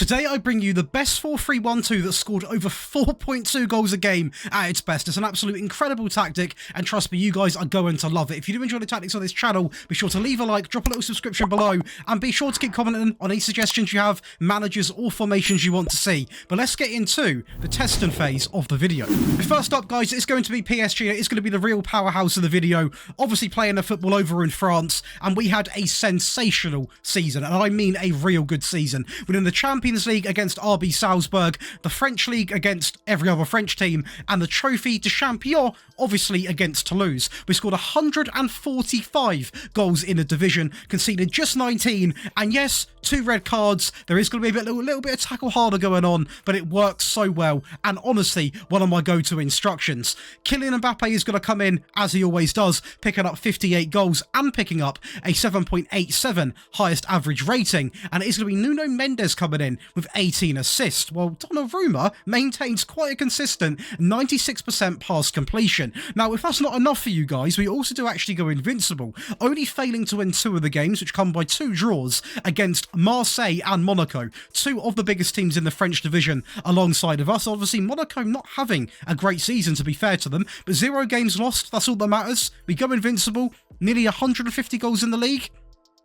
Today I bring you the best 4-3-1-2 that scored over 4.2 goals a game at its best. It's an absolute incredible tactic, and trust me, you guys are going to love it. If you do enjoy the tactics on this channel, be sure to leave a like, drop a little subscription below, and be sure to keep commenting on any suggestions you have, managers or formations you want to see. But let's get into the testing phase of the video. First up, guys, it's going to be PSG. It's going to be the real powerhouse of the video, obviously playing the football over in France, and we had a sensational season, and I mean a real good season. Winning the Champions League against RB Salzburg, the French League against every other French team, and the Trophy de Champion, obviously, against Toulouse. We scored 145 goals in the division, conceded just 19, and yes, 2 red cards. There is going to be a little bit of tackle harder going on, but it works so well, and honestly, one of my go-to instructions. Kylian Mbappe is going to come in, as he always does, picking up 58 goals and picking up a 7.87 highest average rating, and it is going to be Nuno Mendes coming in with 18 assists, while Donnarumma maintains quite a consistent 96% pass completion. Now, if that's not enough for you guys, we also do actually go invincible, only failing to win 2 of the games, which come by 2 draws against Marseille and Monaco, 2 of the biggest teams in the French division alongside of us. Obviously, Monaco not having a great season, to be fair to them, but 0 games lost, that's all that matters. We go invincible, nearly 150 goals in the league.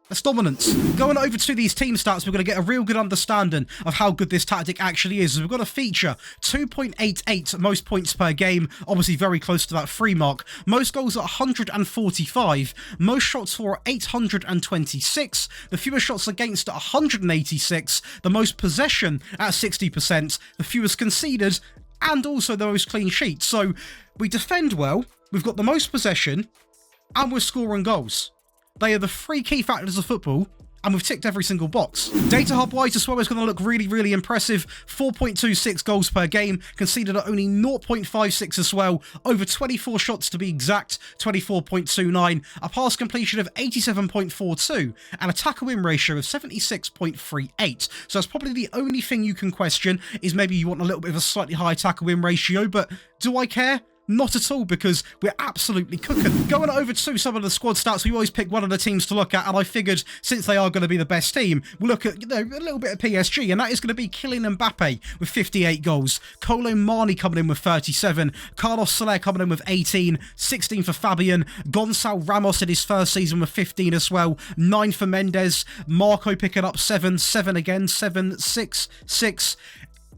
That's dominance. Going over to these team stats, we're going to get a real good understanding of how good this tactic actually is. We've got a feature 2.88 most points per game, obviously very close to that 3 mark. Most goals at 145, most shots for 826, the fewest shots against at 186, the most possession at 60%, the fewest conceded, and also the most clean sheets. So we defend well, we've got the most possession, and we're scoring goals. They are the 3 key factors of football, and we've ticked every single box. Data hub-wise as well is going to look really impressive. 4.26 goals per game, conceded at only 0.56 as well, over 24 shots to be exact, 24.29, a pass completion of 87.42, and a tackle-win ratio of 76.38. So that's probably the only thing you can question, is maybe you want a little bit of a slightly higher tackle-win ratio, but do I care? Not at all, because we're absolutely cooking. Going over to some of the squad stats, we always pick one of the teams to look at, and I figured since they are going to be the best team, we'll look at, a little bit of PSG, and that is going to be Kylian Mbappe with 58 goals, Kolo Muani coming in with 37, Carlos Soler coming in with 18, 16 for Fabian, Gonçalo Ramos in his first season with 15 as well, 9 for Mendes, Marco picking up 7, 7 again, 7, 6, 6.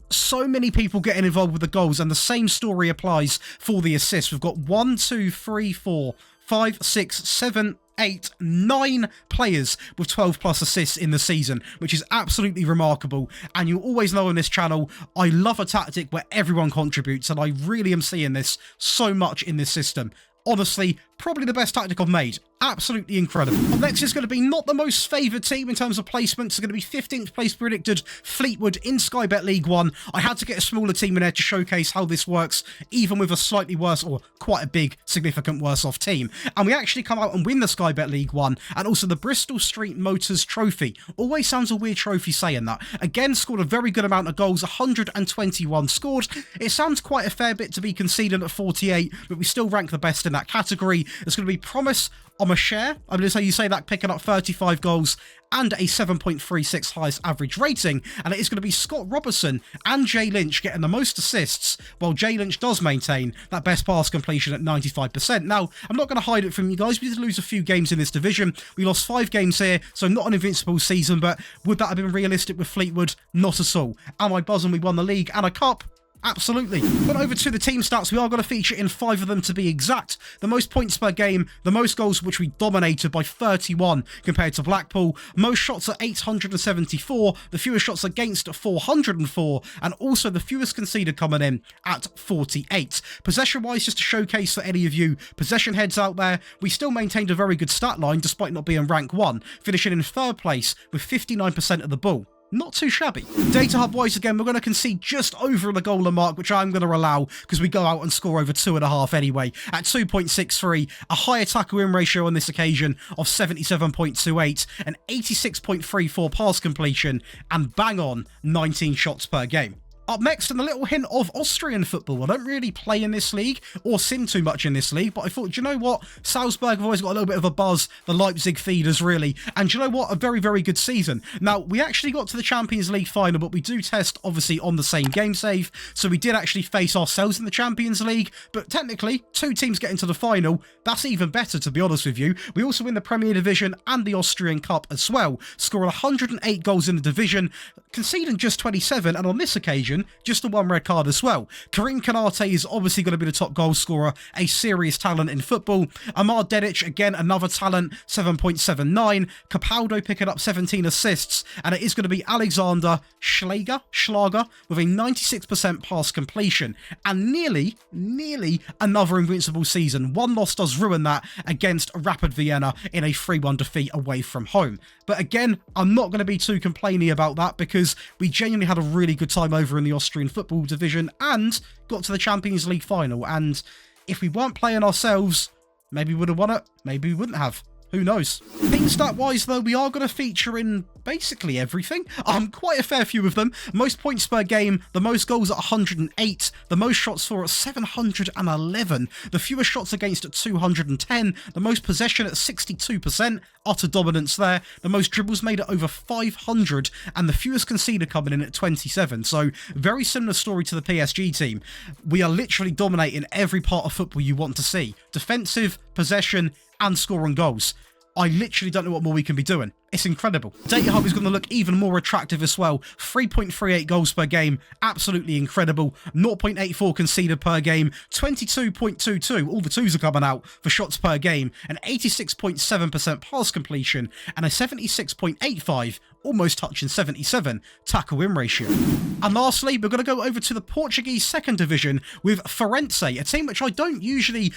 So many people getting involved with the goals, and the same story applies for the assists. We've got 1, 2, 3, 4, 5, 6, 7, 8, 9 players with 12 plus assists in the season, which is absolutely remarkable. And you always know on this channel, I love a tactic where everyone contributes, and I really am seeing this so much in this system. Honestly, probably the best tactic I've made. Absolutely incredible. Up next is going to be not the most favoured team in terms of placements. It's going to be 15th place predicted Fleetwood in Sky Bet League 1. I had to get a smaller team in there to showcase how this works, even with a slightly worse, or quite a big, significant worse off team. And we actually come out and win the Sky Bet League 1, and also the Bristol Street Motors Trophy. Always sounds a weird trophy saying that. Again, scored a very good amount of goals, 121 scored. It sounds quite a fair bit to be conceded at 48, but we still rank the best in that category. It's going to be Promise Omershare, I'm going to say that, picking up 35 goals and a 7.36 highest average rating, and it is going to be Scott Robertson and Jay Lynch getting the most assists, while Jay Lynch does maintain that best pass completion at 95%. Now, I'm not going to hide it from you guys, we did lose a few games in this division. We lost 5 games here, so not an invincible season, but would that have been realistic with Fleetwood? Not at all. Am I buzzing we won the league and a cup? Absolutely. But over to the team stats, we are going to feature in 5 of them to be exact. The most points per game, the most goals, which we dominated by 31 compared to Blackpool, most shots at 874, the fewest shots against at 404, and also the fewest conceded coming in at 48. Possession-wise, just to showcase for any of you possession heads out there, we still maintained a very good stat line despite not being rank 1, finishing in 3rd place with 59% of the ball. Not too shabby. Data hub-wise, again, we're going to concede just over the goal mark, which I'm going to allow because we go out and score over 2.5 anyway, at 2.63, a higher tackle-win ratio on this occasion of 77.28, an 86.34 pass completion, and bang on 19 shots per game. Up next, and a little hint of Austrian football. I don't really play in this league or sim too much in this league, but I thought, do you know what? Salzburg have always got a little bit of a buzz, the Leipzig feeders really, and do you know what? A very, very good season. Now, we actually got to the Champions League final, but we do test, obviously, on the same game save, so we did actually face ourselves in the Champions League, but technically, 2 teams get into the final. That's even better, to be honest with you. We also win the Premier Division and the Austrian Cup as well, scoring 108 goals in the division, conceding just 27, and on this occasion, just the 1 red card as well. Karim Kanate is obviously going to be the top goal scorer, a serious talent in football. Amar Dedic, again, another talent, 7.79. Capaldo picking up 17 assists, and it is going to be Alexander Schlager with a 96% pass completion, and nearly another invincible season. 1 loss does ruin that against Rapid Vienna in a 3-1 defeat away from home. But again, I'm not going to be too complainy about that because we genuinely had a really good time over in the Austrian football division and got to the Champions League final. And if we weren't playing ourselves, maybe we would have won it, maybe we wouldn't have. Who knows? Team stat wise though, we are going to feature in basically everything. Quite a fair few of them. Most points per game, the most goals at 108, the most shots for at 711, the fewest shots against at 210, the most possession at 62%, utter dominance there, the most dribbles made at over 500, and the fewest conceded coming in at 27. So very similar story to the PSG team. We are literally dominating every part of football you want to see. Defensive, possession, and scoring goals. I literally don't know what more we can be doing. It's incredible. Data Hub is going to look even more attractive as well. 3.38 goals per game. Absolutely incredible. 0.84 conceded per game. 22.22. All the 2s are coming out for shots per game. An 86.7% pass completion. And a 76.85, almost touching 77, tackle win ratio. And lastly, we're going to go over to the Portuguese second division with Farense, a team which I don't usually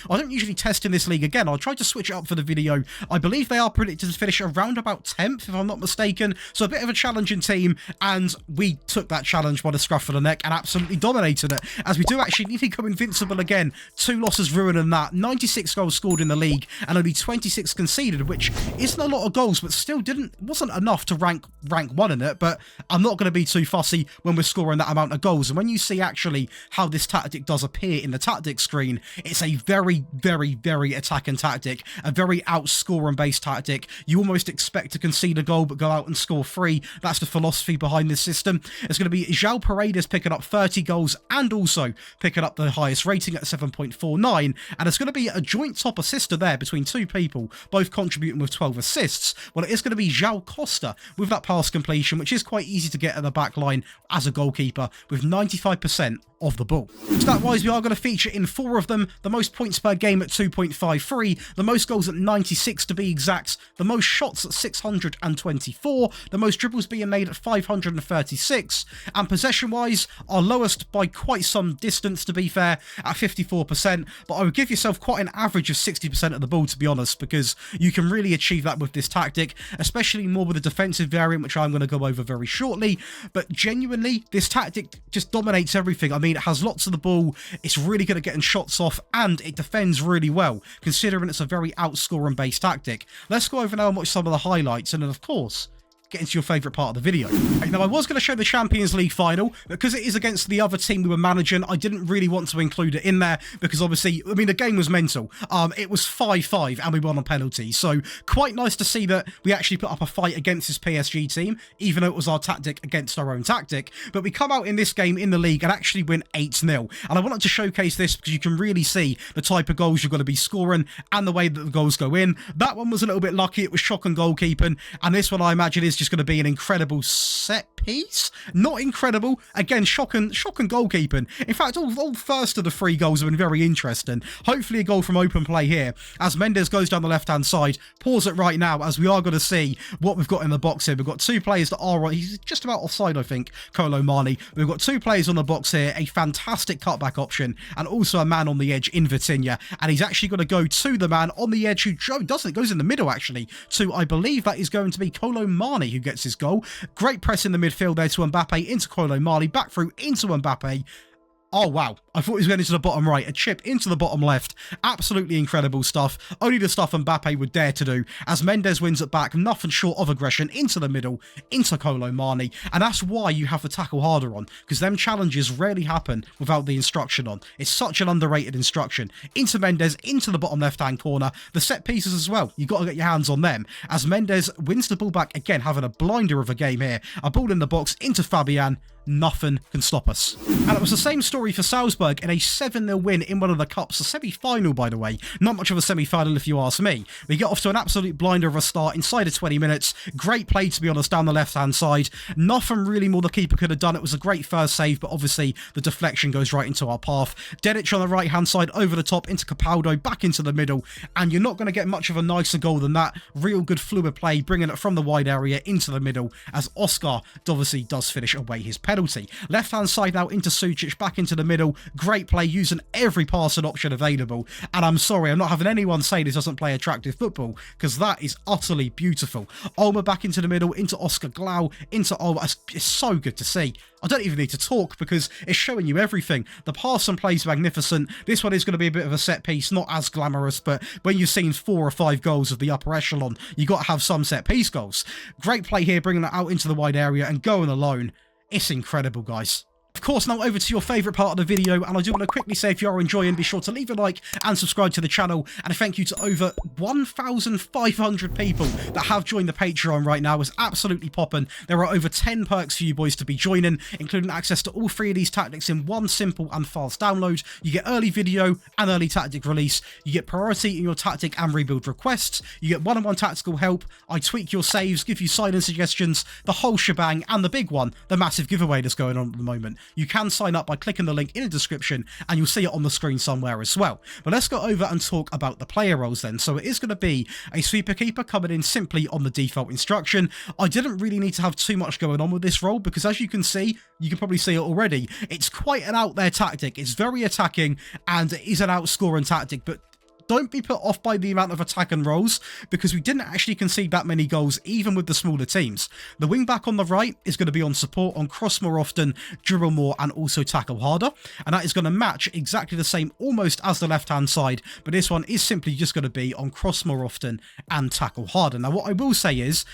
test in this league. Again, I'll try to switch it up for the video. I believe they are predicted to finish around about 10th, if I'm not mistaken. So a bit of a challenging team, and we took that challenge by the scruff of the neck and absolutely dominated it, as we do actually need to go invincible again. 2 losses ruining that. 96 goals scored in the league and only 26 conceded, which isn't a lot of goals, but still wasn't enough to rank 1 in it. But I'm not going to be too fussy when we're scoring that amount of goals. And when you see actually how this tactic does appear in the tactics screen, it's a very, very, very attacking tactic, a very outscoring based tactic. You almost expect to concede a goal but go out and score 3. That's the philosophy behind this system. It's going to be João Paredes picking up 30 goals and also picking up the highest rating at 7.49, and it's going to be a joint top assister there between 2 people, both contributing with 12 assists. Well, it is going to be João Costa with that pass completion, which is quite easy to get at the back line as a goalkeeper, with 95% of the ball. Stat-wise, we are going to feature in 4 of them. The most points per game at 2.53, the most goals at 96 to be exact, the most shots at 624, the most dribbles being made at 536, and possession-wise, our lowest by quite some distance, to be fair, at 54%, but I would give yourself quite an average of 60% of the ball, to be honest, because you can really achieve that with this tactic, especially more with the defensive variant, which I'm going to go over very shortly. But genuinely, this tactic just dominates everything. I mean, it has lots of the ball, it's really good at getting shots off, and it defends really well, considering it's a very outscoring based tactic. Let's go over now and watch some of the highlights, and then of course, get into your favourite part of the video. Now, I was going to show the Champions League final, because it is against the other team we were managing. I didn't really want to include it in there, because obviously, I mean, the game was mental. It was 5-5, and we won on penalties, so quite nice to see that we actually put up a fight against this PSG team, even though it was our tactic against our own tactic. But we come out in this game in the league and actually win 8-0, and I wanted to showcase this because you can really see the type of goals you're going to be scoring and the way that the goals go in. That one was a little bit lucky. It was shocking goalkeeping, and this one I imagine is just going to be an incredible set piece. Not incredible. Again, shocking goalkeeping. In fact, all first of the 3 goals have been very interesting. Hopefully a goal from open play here, as Mendes goes down the left-hand side. Pause it right now, as we are going to see what we've got in the box here. We've got 2 players that are, he's just about offside, I think, Kolo Mani. We've got 2 players on the box here, a fantastic cutback option, and also a man on the edge in Vitinha. And he's actually going to go to the man on the edge who doesn't, goes in the middle actually, to, I believe that is going to be Kolo Mani who gets his goal. Great press in the midfield there to Mbappe, into Kolo Mani, back through into Mbappe. Oh, wow. I thought he was going into the bottom right. A chip into the bottom left. Absolutely incredible stuff. Only the stuff Mbappe would dare to do, as Mendes wins it back, nothing short of aggression, into the middle, into Kolo Mane. And that's why you have the tackle harder on, because them challenges rarely happen without the instruction on. It's such an underrated instruction. Into Mendes, into the bottom left-hand corner. The set pieces as well. You've got to get your hands on them, as Mendes wins the ball back, again, having a blinder of a game here. A ball in the box, into Fabian. Nothing can stop us. And it was the same story for Salzburg in a 7-0 win in one of the cups, a semi-final, by the way. Not much of a semi-final if you ask me. We get off to an absolute blinder of a start inside of 20 minutes. Great play, to be honest, down the left-hand side. Nothing really more the keeper could have done. It was a great first save, but obviously the deflection goes right into our path. Dedic on the right-hand side, over the top, into Capaldo, back into the middle, and you're not going to get much of a nicer goal than that. Real good fluid play, bringing it from the wide area into the middle, as Oscar obviously does finish away his penalty. Left hand side now into Sucic, back into the middle. Great play, using every passing option available. And I'm sorry, I'm not having anyone say this doesn't play attractive football, because that is utterly beautiful. Olmo back into the middle, into Oscar Glau, into Olmo. It's so good to see. I don't even need to talk, because it's showing you everything. The pass and play is magnificent. This one is going to be a bit of a set piece, not as glamorous, but when you've seen 4 or 5 goals of the upper echelon, you got to have some set piece goals. Great play here, bringing it out into the wide area and going alone. It's incredible, guys. Of course, now over to your favourite part of the video, and I do want to quickly say, if you are enjoying, be sure to leave a like and subscribe to the channel, and a thank you to over 1,500 people that have joined the Patreon right now. It's absolutely popping. There are over 10 perks for you boys to be joining, including access to all 3 of these tactics in one simple and fast download. You get early video and early tactic release. You get priority in your tactic and rebuild requests. You get one-on-one tactical help. I tweak your saves, give you silent suggestions, the whole shebang, and the big one, the massive giveaway that's going on at the moment. You can sign up by clicking the link in the description, and you'll see it on the screen somewhere as well. But let's go over and talk about the player roles then. So it is going to be a sweeper keeper coming in simply on the default instruction. I didn't really need to have too much going on with this role, because as you can see, you can probably see it already, it's quite an out there tactic. It's very attacking, and it is an outscoring tactic, but don't be put off by the amount of attack and rolls, because we didn't actually concede that many goals, even with the smaller teams. The wing back on the right is going to be on support, on cross more often, dribble more, and also tackle harder. And that is going to match exactly the same almost as the left-hand side, but this one is simply just going to be on cross more often and tackle harder. Now, what I will say is,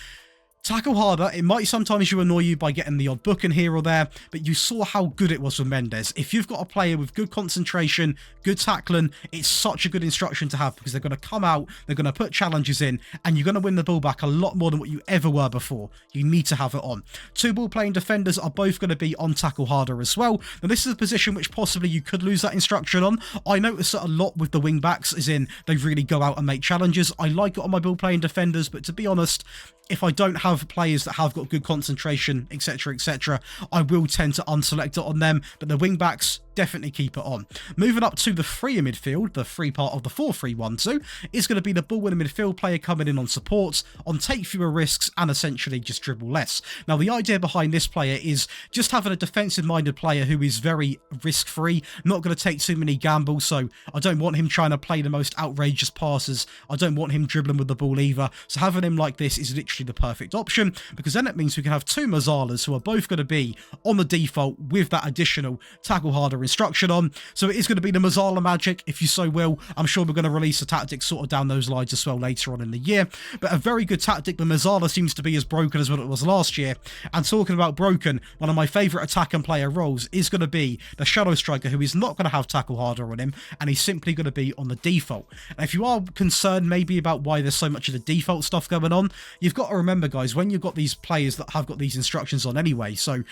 tackle harder, it might sometimes annoy you by getting the odd book in here or there, but you saw how good it was with Mendes. If you've got a player with good concentration, good tackling, it's such a good instruction to have, because they're going to come out, they're going to put challenges in, and you're going to win the ball back a lot more than what you ever were before. You need to have it on. 2 ball playing defenders are both going to be on tackle harder as well. Now, this is a position which possibly you could lose that instruction on. I notice it a lot with the wing backs, as in they really go out and make challenges. I like it on my ball playing defenders, but to be honest, if I don't have players that have got good concentration, etc., etc., I will tend to unselect it on them, but the wing backs, definitely keep it on. Moving up to the free in midfield, the free part of the 4-3-1-2, is going to be the ball-winning midfield player coming in on support, on take fewer risks, and essentially just dribble less. Now, the idea behind this player is just having a defensive-minded player who is very risk-free, not going to take too many gambles, so I don't want him trying to play the most outrageous passes. I don't want him dribbling with the ball either, so having him like this is literally the perfect option, because then it means we can have 2 Mazzalas who are both going to be on the default with that additional tackle harder instruction on. So it is going to be the Mazzala magic, if you so will. I'm sure we're going to release a tactic sort of down those lines as well later on in the year, but a very good tactic. The Mazzala seems to be as broken as what it was last year, and talking about broken, one of my favourite attack and player roles is going to be the shadow striker, who is not going to have tackle harder on him, and he's simply going to be on the default. And if you are concerned maybe about why there's so much of the default stuff going on, you've got to remember, guys, when you've got these players that have got these instructions on anyway, so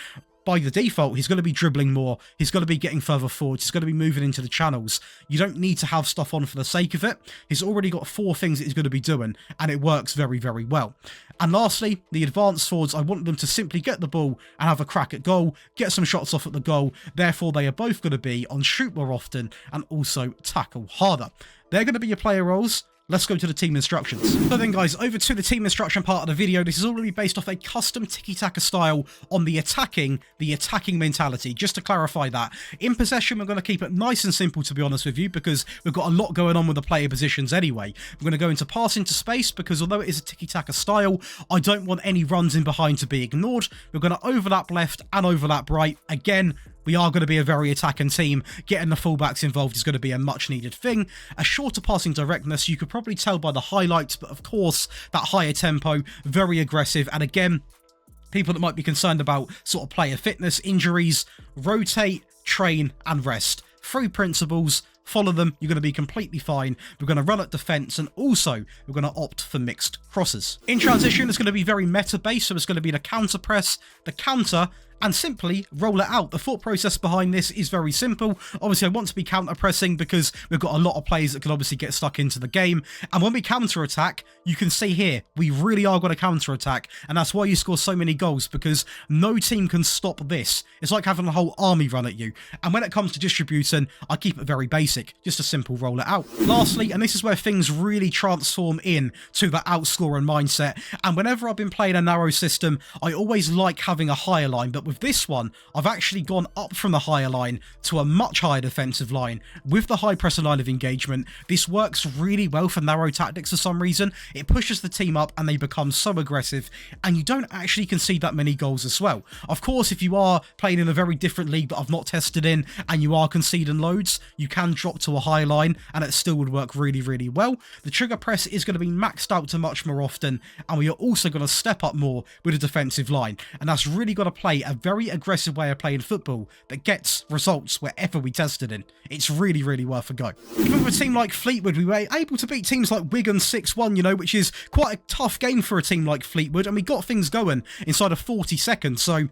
by the default, he's going to be dribbling more, he's going to be getting further forward, he's going to be moving into the channels. You don't need to have stuff on for the sake of it. He's already got 4 things that he's going to be doing, and it works very, very well. And lastly, the advanced forwards, I want them to simply get the ball and have a crack at goal, get some shots off at the goal. Therefore, they are both going to be on shoot more often and also tackle harder. They're going to be your player roles. Let's go to the team instructions. So then, guys, over to the team instruction part of the video. This is already based off a custom tiki-taka style on the attacking mentality, just to clarify that. In possession, we're going to keep it nice and simple, to be honest with you, because we've got a lot going on with the player positions anyway. We're going to go into pass into space, because although it is a tiki-taka style, I don't want any runs in behind to be ignored. We're going to overlap left and overlap right. Again, we are going to be a very attacking team. Getting the fullbacks involved is going to be a much needed thing. A shorter passing directness, you could probably tell by the highlights, but of course, that higher tempo, very aggressive. And again, people that might be concerned about sort of player fitness, injuries, rotate, train, and rest. 3 principles. Follow them, you're going to be completely fine. We're going to run at defence, and also we're going to opt for mixed crosses. In transition, it's going to be very meta-based, so it's going to be the counter press, the counter, and simply roll it out. The thought process behind this is very simple. Obviously, I want to be counter-pressing because we've got a lot of players that can obviously get stuck into the game. And when we counter-attack, you can see here, we really are going to counter-attack. And that's why you score so many goals, because no team can stop this. It's like having a whole army run at you. And when it comes to distributing, I keep it very basic. Just a simple roll it out. Lastly, and this is where things really transform in to the outscoring mindset. And whenever I've been playing a narrow system, I always like having a higher line, but with this one, I've actually gone up from the higher line to a much higher defensive line. With the high pressure line of engagement, this works really well for narrow tactics for some reason. It pushes the team up and they become so aggressive, and you don't actually concede that many goals as well. Of course, if you are playing in a very different league that I've not tested in and you are conceding loads, you can drop to a high line and it still would work really, really well. The trigger press is going to be maxed out to much more often, and we are also going to step up more with a defensive line, and that's really got to play a very aggressive way of playing football that gets results wherever we test it in. It's really, really worth a go. Even with a team like Fleetwood, we were able to beat teams like Wigan 6-1, you know, which is quite a tough game for a team like Fleetwood, and we got things going inside of 40 seconds, so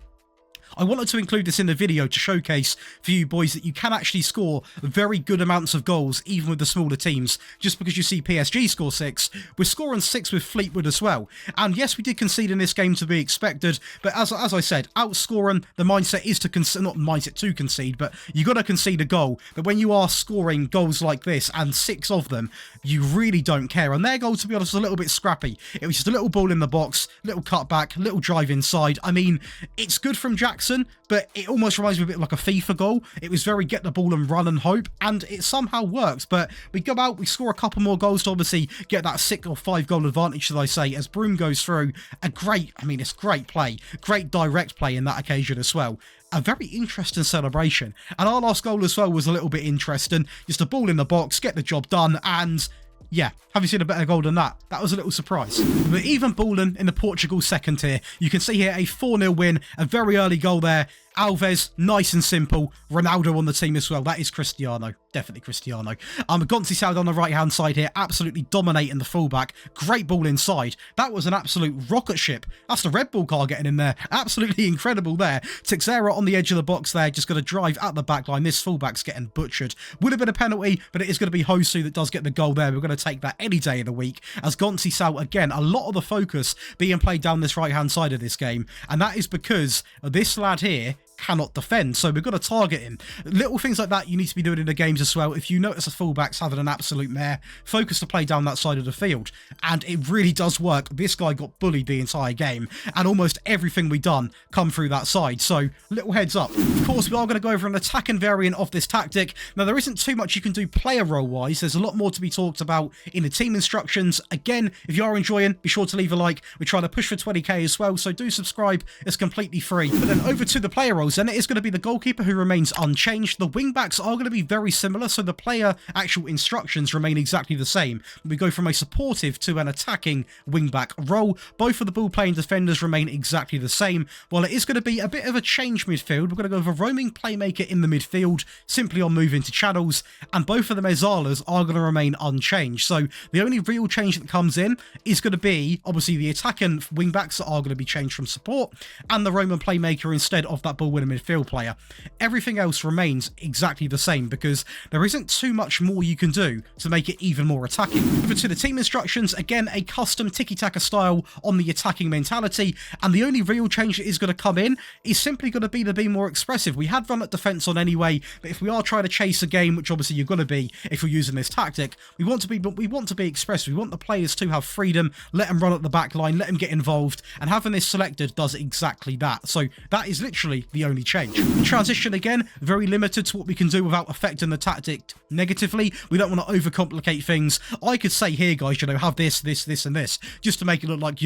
I wanted to include this in the video to showcase for you boys that you can actually score very good amounts of goals even with the smaller teams. Just because you see PSG score 6, we're scoring 6 with Fleetwood as well. And yes, we did concede in this game to be expected, but as I said, outscoring, the mindset is to concede, not mindset to concede, but you got to concede a goal. But when you are scoring goals like this, and 6 of them, you really don't care. And their goal, to be honest, was a little bit scrappy. It was just a little ball in the box, little cutback, little drive inside. I mean, it's good from Jackson, but it almost reminds me a bit like a FIFA goal. It was very get the ball and run and hope, and it somehow works. But we go out, we score a couple more goals to obviously get that 6 or 5 goal advantage, should I say, as Broom goes through a great, I mean, it's great play, great direct play in that occasion as well. A very interesting celebration. And our last goal as well was a little bit interesting. Just a ball in the box, get the job done, and yeah, have you seen a better goal than that? That was a little surprise. But even balling in the Portugal second tier, you can see here a 4-0 win, a very early goal there. Alves, nice and simple. Ronaldo on the team as well. That is Cristiano. Definitely Cristiano. Gonçalves on the right-hand side here, absolutely dominating the fullback. Great ball inside. That was an absolute rocket ship. That's the Red Bull car getting in there. Absolutely incredible there. Teixeira on the edge of the box there, just going to drive at the back line. This fullback's getting butchered. Would have been a penalty, but it is going to be Hosu that does get the goal there. We're going to take that any day of the week. As Gonçalves, again, a lot of the focus being played down this right-hand side of this game. And that is because this lad here cannot defend, so we've got to target him. Little things like that you need to be doing in the games as well. If you notice a fullback's having an absolute mare, focus to play down that side of the field, and it really does work. This guy got bullied the entire game, and almost everything we done come through that side, so little heads up. Of course, we are going to go over an attacking variant of this tactic. Now, there isn't too much you can do player role wise. There's a lot more to be talked about in the team instructions. Again, if you are enjoying, be sure to leave a like. We're trying to push for 20k as well, so do subscribe. It's completely free. But then over to the player roles, and it is going to be the goalkeeper who remains unchanged. The wing backs are going to be very similar, so the player actual instructions remain exactly the same. We go from a supportive to an attacking wing back role. Both of the ball playing defenders remain exactly the same. While it is going to be a bit of a change midfield, we're going to go with a roaming playmaker in the midfield, simply on moving to channels, and both of the Mezzalas are going to remain unchanged. So the only real change that comes in is going to be obviously the attacking wing backs that are going to be changed from support, and the roaming playmaker instead of that ball winning midfield player. Everything else remains exactly the same because there isn't too much more you can do to make it even more attacking. Over to the team instructions, again a custom tiki-taka style on the attacking mentality, and the only real change that is going to come in is simply going to be more expressive. We had run at defense on anyway, but if we are trying to chase a game, which obviously you're going to be if you're using this tactic, we want to be expressive. We want the players to have freedom, let them run at the back line, let them get involved, and having this selected does exactly that. So that is literally the only change. In transition, again, very limited to what we can do without affecting the tactic negatively. We don't want to overcomplicate things. I could say here, guys, have this, this, this, and this, just to make it look like,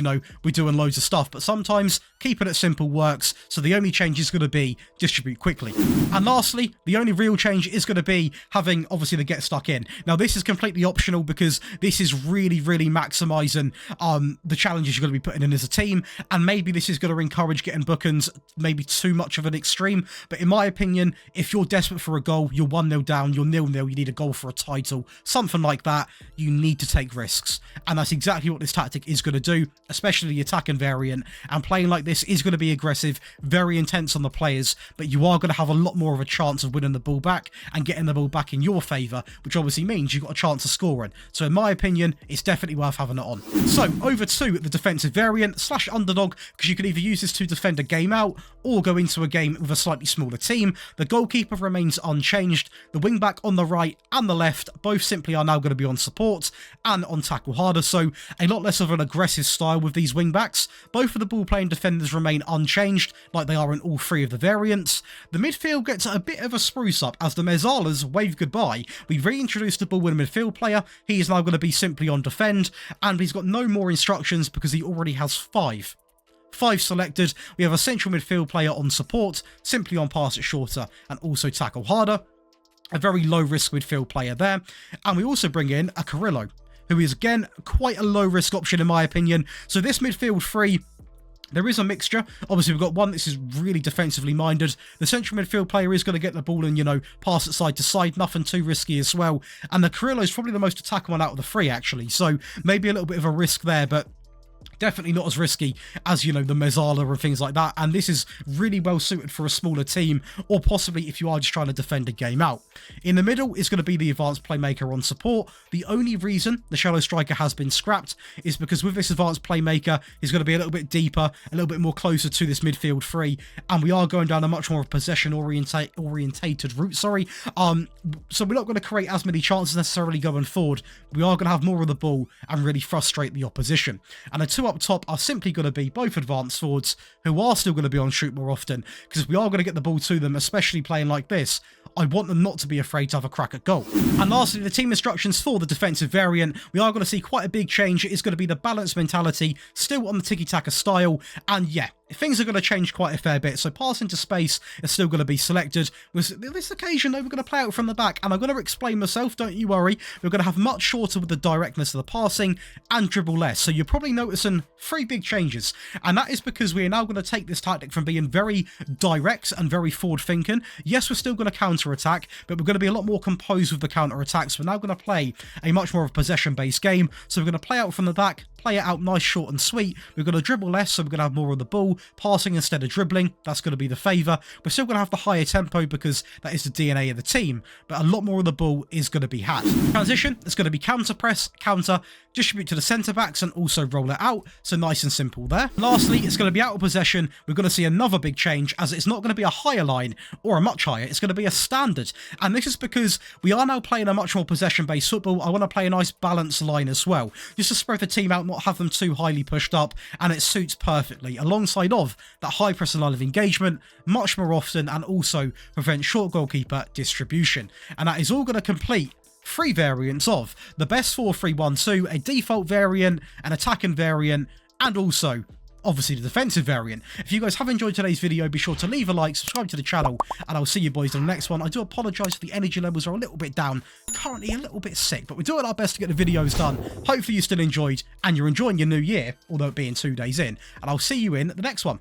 we're doing loads of stuff. But sometimes keeping it simple works. So the only change is going to be distribute quickly. And lastly, the only real change is going to be having, obviously, the get stuck in. Now, this is completely optional because this is really, really maximizing the challenges you're going to be putting in as a team. And maybe this is going to encourage getting bookings, maybe too much of an extreme. But in my opinion, if you're desperate for a goal, you're 1-0 down, you're 0-0, you need a goal for a title, something like that, you need to take risks. And that's exactly what this tactic is going to do, especially the attacking variant. And playing like this is going to be aggressive, very intense on the players, but you are going to have a lot more of a chance of winning the ball back and getting the ball back in your favour, which obviously means you've got a chance of scoring. So in my opinion, it's definitely worth having it on. So over to the defensive variant / underdog, because you can either use this to defend a game out or go into a game with a slightly smaller team. The goalkeeper remains unchanged. The wing back on the right and the left both simply are now going to be on support and on tackle harder, so a lot less of an aggressive style with these wing backs. Both of the ball playing defenders remain unchanged like they are in all three of the variants. The midfield gets a bit of a spruce up as the Mezzalas wave goodbye. We reintroduced the ball winning midfield player. He is now going to be simply on defend, and he's got no more instructions because he already has 5 selected. We have a central midfield player on support, simply on pass it shorter and also tackle harder. A very low risk midfield player there. And we also bring in a Carrillo, who is again quite a low risk option in my opinion. So this midfield three, there is a mixture. Obviously, we've got one that is really defensively minded. The central midfield player is going to get the ball and, pass it side to side. Nothing too risky as well. And the Carrillo is probably the most attack one out of the 3, actually. So maybe a little bit of a risk there, but definitely not as risky as, the Mezzala and things like that. And this is really well suited for a smaller team, or possibly if you are just trying to defend a game out. In the middle is going to be the advanced playmaker on support. The only reason the shallow striker has been scrapped is because with this advanced playmaker, he's going to be a little bit deeper, a little bit more closer to this midfield 3, and we are going down a much more possession orientated route. So we're not going to create as many chances necessarily going forward. We are going to have more of the ball and really frustrate the opposition. And the 2 up top are simply going to be both advanced forwards who are still going to be on shoot more often, because if we are going to get the ball to them, especially playing like this, I want them not to be afraid to have a crack at goal. And lastly, the team instructions for the defensive variant, we are going to see quite a big change. It is going to be the balanced mentality, still on the tiki-taka style, and yeah, things are going to change quite a fair bit. So pass into space is still going to be selected. With this occasion, though, we're going to play out from the back, and I'm going to explain myself, don't you worry. We're going to have much shorter with the directness of the passing and dribble less. So you're probably noticing 3 big changes, and that is because we are now going to take this tactic from being very direct and very forward thinking. Yes, we're still going to counter attack, but we're going to be a lot more composed with the counter attacks. We're now going to play a much more of a possession based game. So we're going to play out from the back, play it out nice, short and sweet. We're going to dribble less, so we're going to have more of the ball, passing instead of dribbling. That's going to be the favour. We're still going to have the higher tempo because that is the DNA of the team, but a lot more of the ball is going to be had. Transition, it's going to be counter press, counter, distribute to the centre backs and also roll it out. So nice and simple there. Lastly, it's going to be out of possession. We're going to see another big change, as it's not going to be a higher line or a much higher. It's going to be a standard. And this is because we are now playing a much more possession based football. I want to play a nice balanced line as well, just to spread the team out, not have them too highly pushed up, and it suits perfectly alongside of that high pressing line of engagement much more often, and also prevent short goalkeeper distribution. And that is all going to complete 3 variants of the best 4-3-1-2, a default variant, an attacking variant, and also obviously the defensive variant. If you guys have enjoyed today's video, be sure to leave a like, subscribe to the channel, and I'll see you boys in the next one. I do apologise if the energy levels are a little bit down, currently a little bit sick, but we're doing our best to get the videos done. Hopefully you still enjoyed and you're enjoying your new year, although it being 2 days in, and I'll see you in the next one.